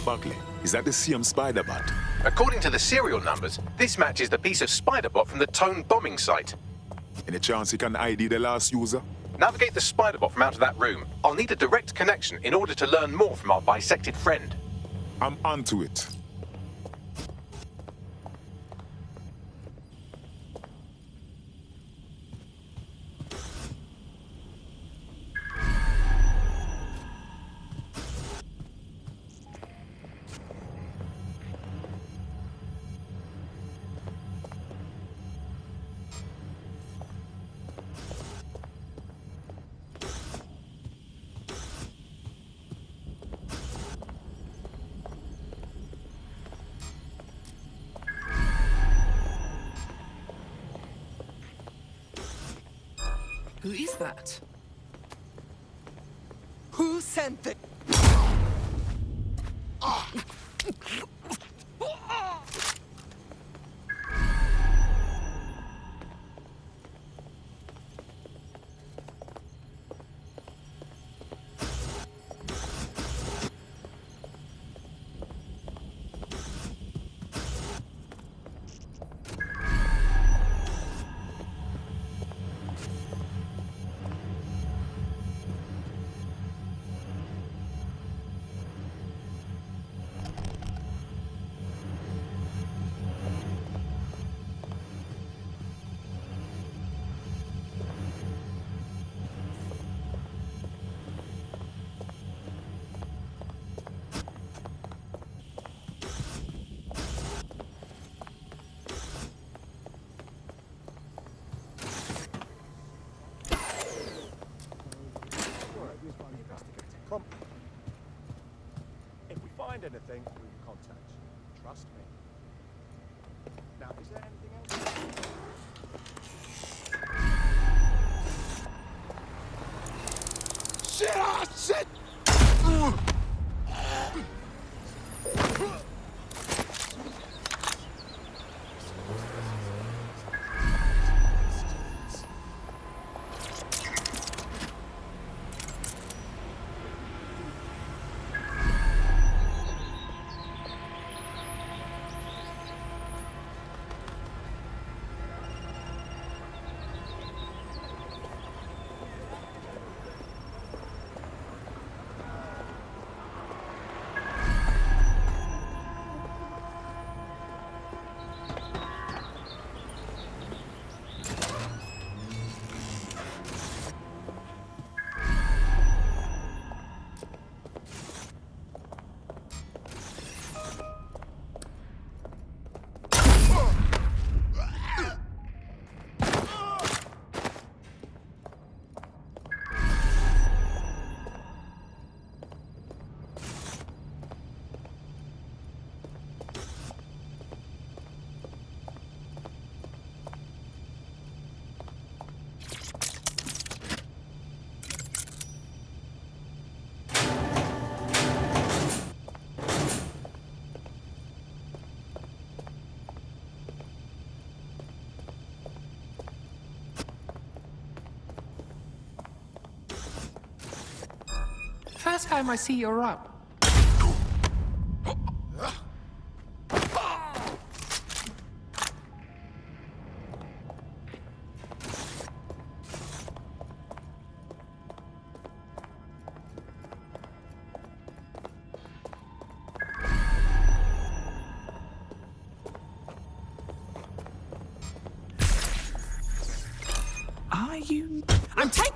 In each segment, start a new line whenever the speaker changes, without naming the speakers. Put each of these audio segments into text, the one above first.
Buckley, is that the same spider bot?
According to the serial numbers, this matches the piece of spider bot from the Tone bombing site.
Any chance you can ID the last user?
Navigate the spider bot from out of that room. I'll need a direct connection in order to learn more from our bisected friend.
I'm onto it.
Who is that?
Who sent the...
If we find anything, we will contact you. Trust me. Now, is there anything else?
Shit! Oh, shit!
first time I see you're up. Are you... I'm taking...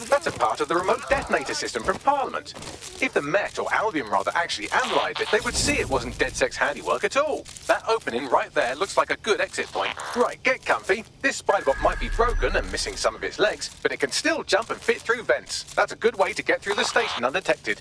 That's a part of the remote detonator system from Parliament. If the Met, or Albion rather, actually analysed it, they would see it wasn't DedSec's handiwork at all. That opening right there looks like a good exit point. Right, get comfy. This spider-bot might be broken and missing some of its legs, but it can still jump and fit through vents. That's a good way to get through the station undetected.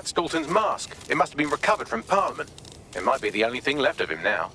That's Dalton's mask. It must have been recovered from Parliament. It might be the only thing left of him now.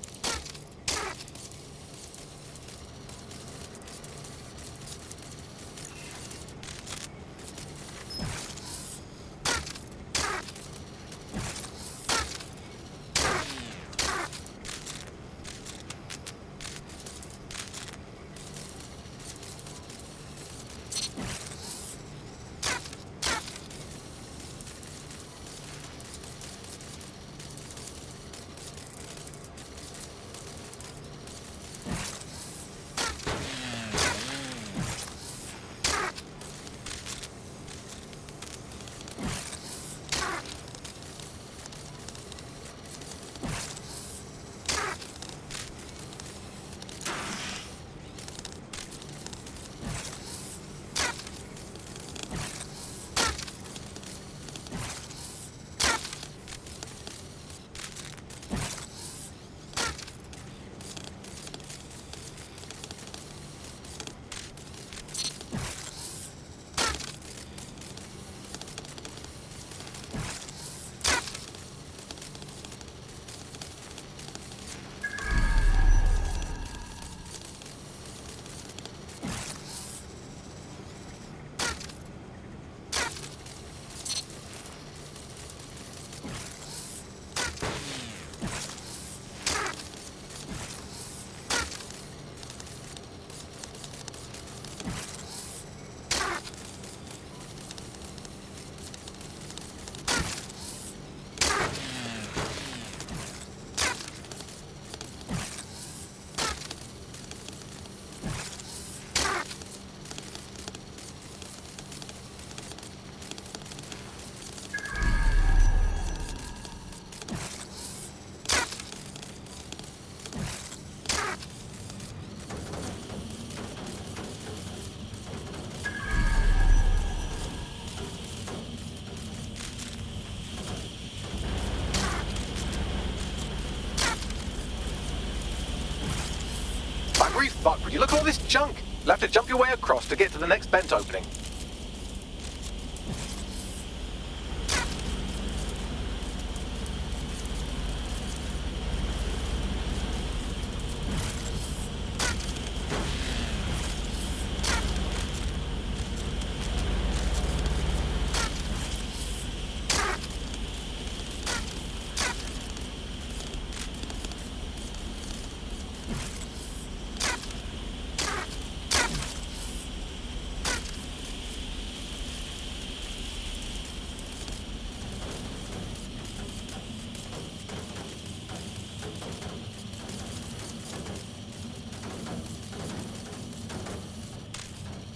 Fuck, would you look at all this junk? You'll have to jump your way across to get to the next vent opening.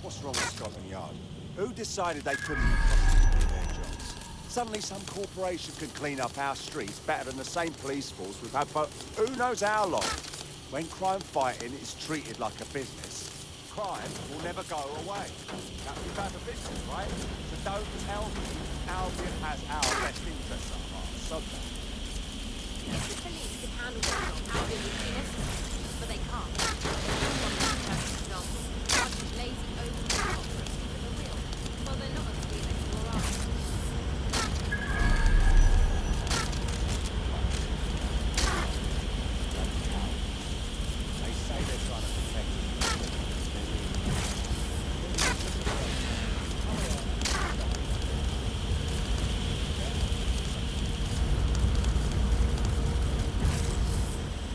What's wrong with Scotland Yard? Who decided they couldn't be trusted to do their jobs? Suddenly some corporation can clean up our streets better than the same police force we've had for who knows how long. When crime fighting is treated like a business, crime will never go away. Now, you've had a business, right? So don't tell me Albion has our best interests at heart, subdue.
If the police could handle their job, Albion would be necessary, but they can't. There's no one who can example. A bunch of lazy, open operatives with a will. Well, they're not as feeling or are.
They say they're trying to protect us.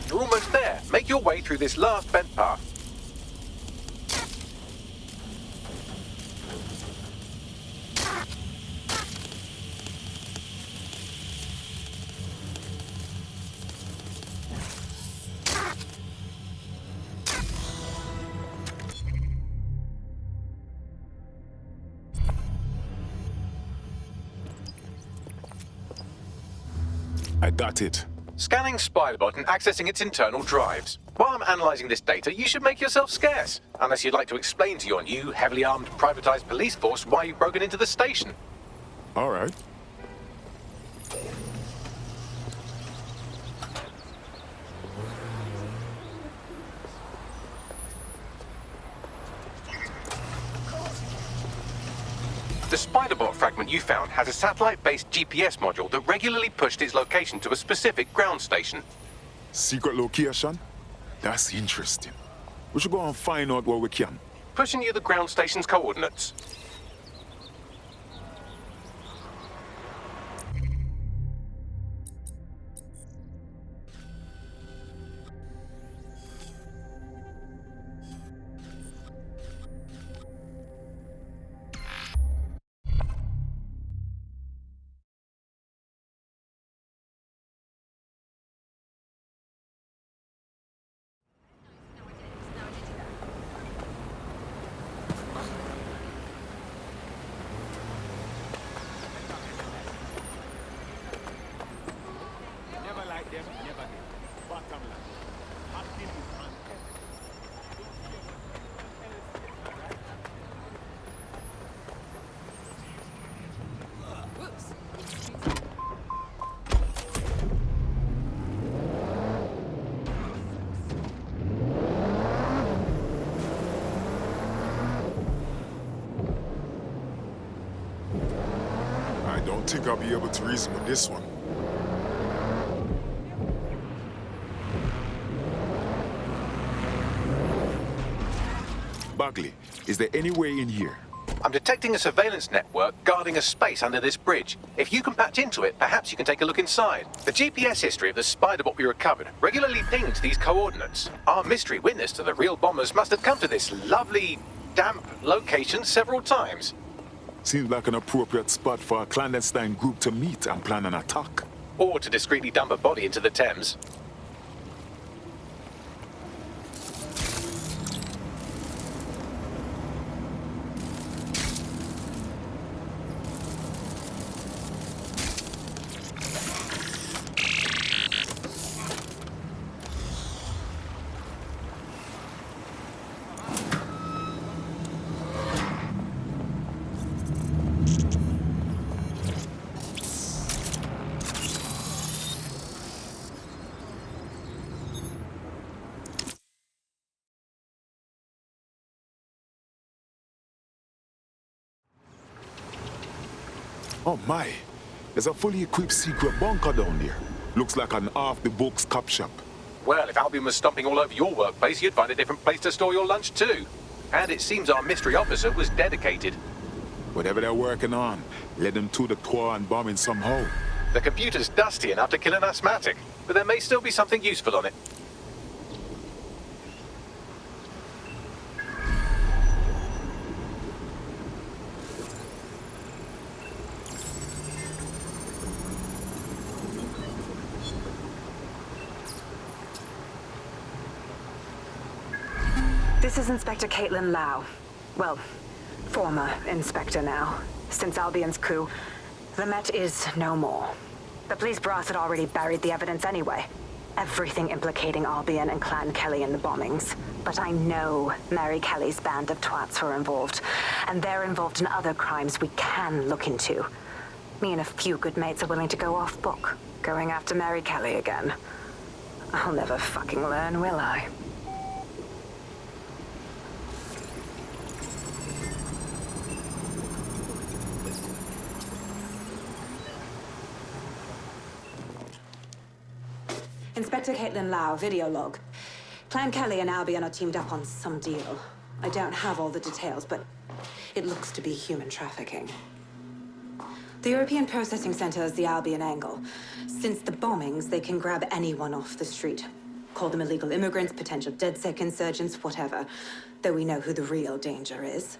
You're almost there. Make your way through this last vent path.
I got it.
Scanning SpiderBot and accessing its internal drives. While I'm analysing this data, you should make yourself scarce. Unless you'd like to explain to your new, heavily armed, privatised police force why you've broken into the station.
All right.
The spider-bot fragment you found has a satellite-based GPS module that regularly pushed its location to a specific ground station.
Secret location? That's interesting. We should go and find out where we can.
Pushing you the ground station's coordinates.
Never like them, never did. Bottom line. Acting is unfair.
I don't think I'll be able to reason with this one. Bagley, is there any way in here?
I'm detecting a surveillance network guarding a space under this bridge. If you can patch into it, perhaps you can take a look inside. The GPS history of the spider-bot we recovered regularly pings these coordinates. Our mystery witness to the real bombers must have come to this lovely, damp location several times.
Seems like an appropriate spot for a clandestine group to meet and plan an attack.
Or to discreetly dump a body into the Thames.
Oh my, there's a fully equipped secret bunker down there. Looks like an off-the-books cop shop.
Well, if Albion was stomping all over your workplace, you'd find a different place to store your lunch too. And it seems our mystery officer was dedicated.
Whatever they're working on, let them to the tour and bombing somehow.
The computer's dusty enough to kill an asthmatic, but there may still be something useful on it.
This is Inspector Caitlin Lau. Well, former Inspector now. Since Albion's coup, the Met is no more. The police brass had already buried the evidence anyway. Everything implicating Albion and Clan Kelly in the bombings. But I know Mary Kelly's band of twats were involved, and they're involved in other crimes we can look into. Me and a few good mates are willing to go off book, going after Mary Kelly again. I'll never fucking learn, will I? Inspector Caitlin Lau, video log. Clan Kelly and Albion are teamed up on some deal. I don't have all the details, but it looks to be human trafficking. The European Processing Center is the Albion angle. Since the bombings, they can grab anyone off the street. Call them illegal immigrants, potential DedSec insurgents, whatever. Though we know who the real danger is.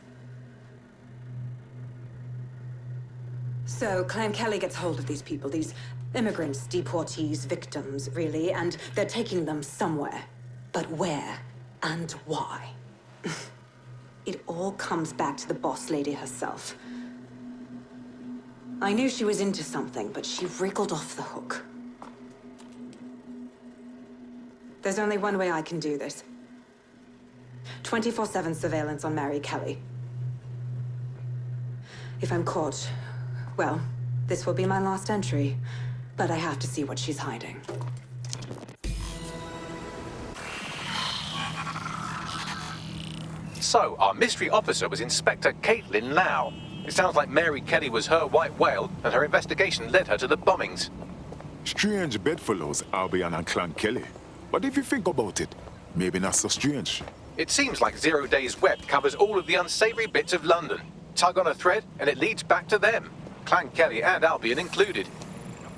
So, Clan Kelly gets hold of these people, these immigrants, deportees, victims, really, and they're taking them somewhere. But where and why? It all comes back to the boss lady herself. I knew she was into something, but she wriggled off the hook. There's only one way I can do this. 24/7 surveillance on Mary Kelly. If I'm caught, well, this will be my last entry. But I have to see what she's hiding.
So, our mystery officer was Inspector Caitlin Lau. It sounds like Mary Kelly was her white whale, and her investigation led her to the bombings.
Strange bedfellows, Albion and Clan Kelly. But if you think about it, maybe not so strange.
It seems like 0 Days Web covers all of the unsavory bits of London. Tug on a thread, and it leads back to them. Clan Kelly and Albion included.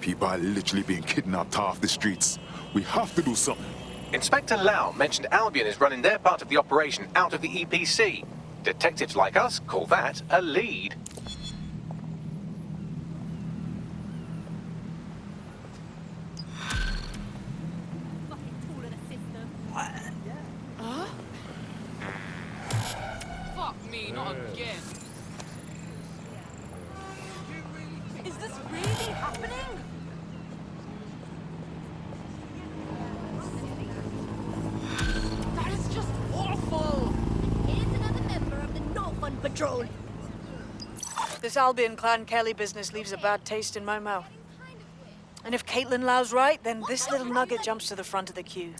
People are literally being kidnapped off the streets. We have to do something.
Inspector Lau mentioned Albion is running their part of the operation out of the EPC. Detectives like us call that a lead.
Fucking tool in a system.
Fuck me, not again.
Is this really happening?
That is just awful.
Here's another member of the Northern Patrol.
This Albion Clan Kelly business leaves a bad taste in my mouth. And if Caitlin Lau's right, then this little nugget jumps to the front of the queue.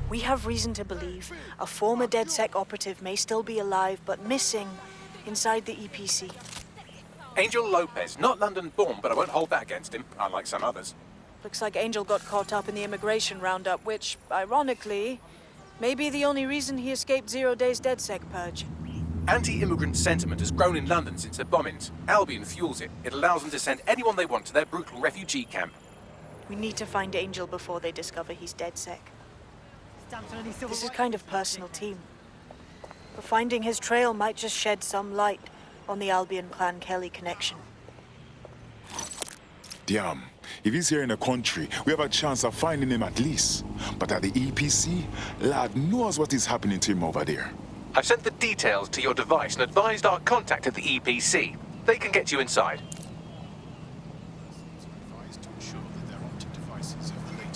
We have reason to believe a former DedSec operative may still be alive, but missing inside the EPC.
Angel Lopez, not London-born, but I won't hold that against him, unlike some others.
Looks like Angel got caught up in the immigration roundup, which, ironically, may be the only reason he escaped 0 Days DedSec purge.
Anti-immigrant sentiment has grown in London since the bombings. Albion fuels it. It allows them to send anyone they want to their brutal refugee camp.
We need to find Angel before they discover he's DedSec. This is kind of personal team. But finding his trail might just shed some light on the Albion Clan Kelly connection.
Damn, if he's here in the country, we have a chance of finding him at least. But at the EPC, lad knows what is happening to him over there.
I've sent the details to your device and advised our contact at the EPC. They can get you inside.